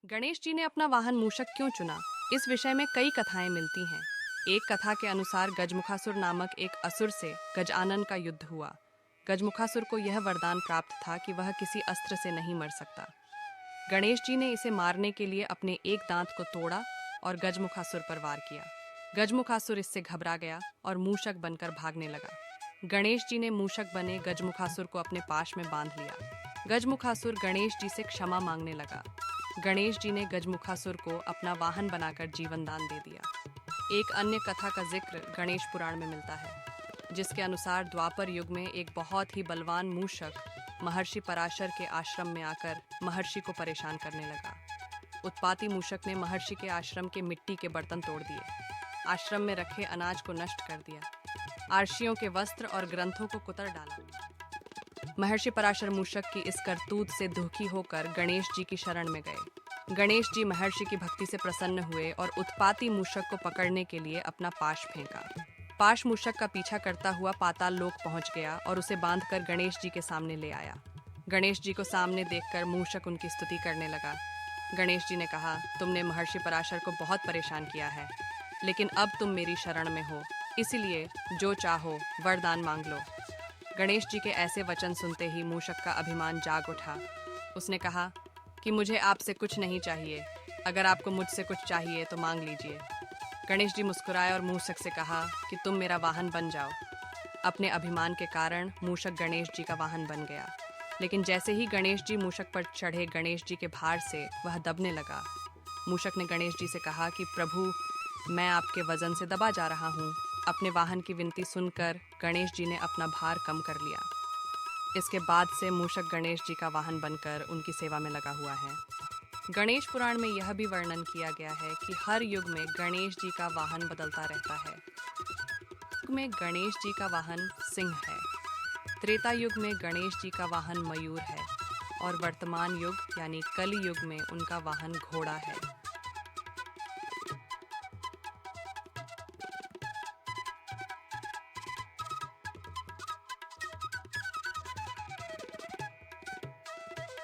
गणेश जी ने अपना वाहन मूषक क्यों चुना? इस विषय में कई कथाएं मिलती हैं। एक कथा के अनुसार गजमुखासुर नामक एक असुर से गजानन का युद्ध हुआ। गजमुखासुर को यह वरदान प्राप्त था कि वह किसी अस्त्र से नहीं मर सकता। गणेश जी ने इसे मारने के लिए अपने एक दांत को तोड़ा और गजमुखासुर पर वार किया। गजमुखासुर इससे घबरा गया और मूषक बनकर भागने लगा। गणेश जी ने मूषक बने गजमुखासुर को अपने पाश में बांध लिया। गजमुखासुर गणेश जी से क्षमा मांगने लगा। गणेश जी ने गजमुखासुर को अपना वाहन बनाकर जीवन दान दे दिया। एक अन्य कथा का जिक्र गणेश पुराण में मिलता है, जिसके अनुसार द्वापर युग में एक बहुत ही बलवान मूषक महर्षि पराशर के आश्रम में आकर महर्षि को परेशान करने लगा। उत्पाती मूषक ने महर्षि के आश्रम के मिट्टी के बर्तन तोड़ दिए, आश्रम में रखे अनाज को नष्ट कर दिया, आर्षियों के वस्त्र और ग्रंथों को कुतर डाला। महर्षि पराशर मूषक की इस करतूत से दुखी होकर गणेश जी की शरण में गए। गणेश जी महर्षि की भक्ति से प्रसन्न हुए और उत्पाती मूषक को पकड़ने के लिए अपना पाश फेंका। पाश मूषक का पीछा करता हुआ पाताल लोक पहुंच गया और उसे बांधकर गणेश जी के सामने ले आया। गणेश जी को सामने देखकर मूषक उनकी स्तुति करने लगा। गणेश जी ने कहा, तुमने महर्षि पराशर को बहुत परेशान किया है, लेकिन अब तुम मेरी शरण में हो, इसलिए जो चाहो वरदान मांग लो। गणेश जी के ऐसे वचन सुनते ही मूषक का अभिमान जाग उठा। उसने कहा कि मुझे आपसे कुछ नहीं चाहिए, अगर आपको मुझसे कुछ चाहिए तो मांग लीजिए। गणेश जी मुस्कुराए और मूषक से कहा कि तुम मेरा वाहन बन जाओ। अपने अभिमान के कारण मूषक गणेश जी का वाहन बन गया, लेकिन जैसे ही गणेश जी मूषक पर चढ़े, गणेश जी के भार से वह दबने लगा। मूषक ने गणेश जी से कहा कि प्रभु, मैं आपके वजन से दबा जा रहा हूँ। अपने वाहन की विनती सुनकर गणेश जी ने अपना भार कम कर लिया। इसके बाद से मूषक गणेश जी का वाहन बनकर उनकी सेवा में लगा हुआ है। गणेश पुराण में यह भी वर्णन किया गया है कि हर युग में गणेश जी का वाहन बदलता रहता है। युग में गणेश जी का वाहन सिंह है, त्रेता युग में गणेश जी का वाहन मयूर है और वर्तमान युग यानी कलि युग में उनका वाहन घोड़ा है।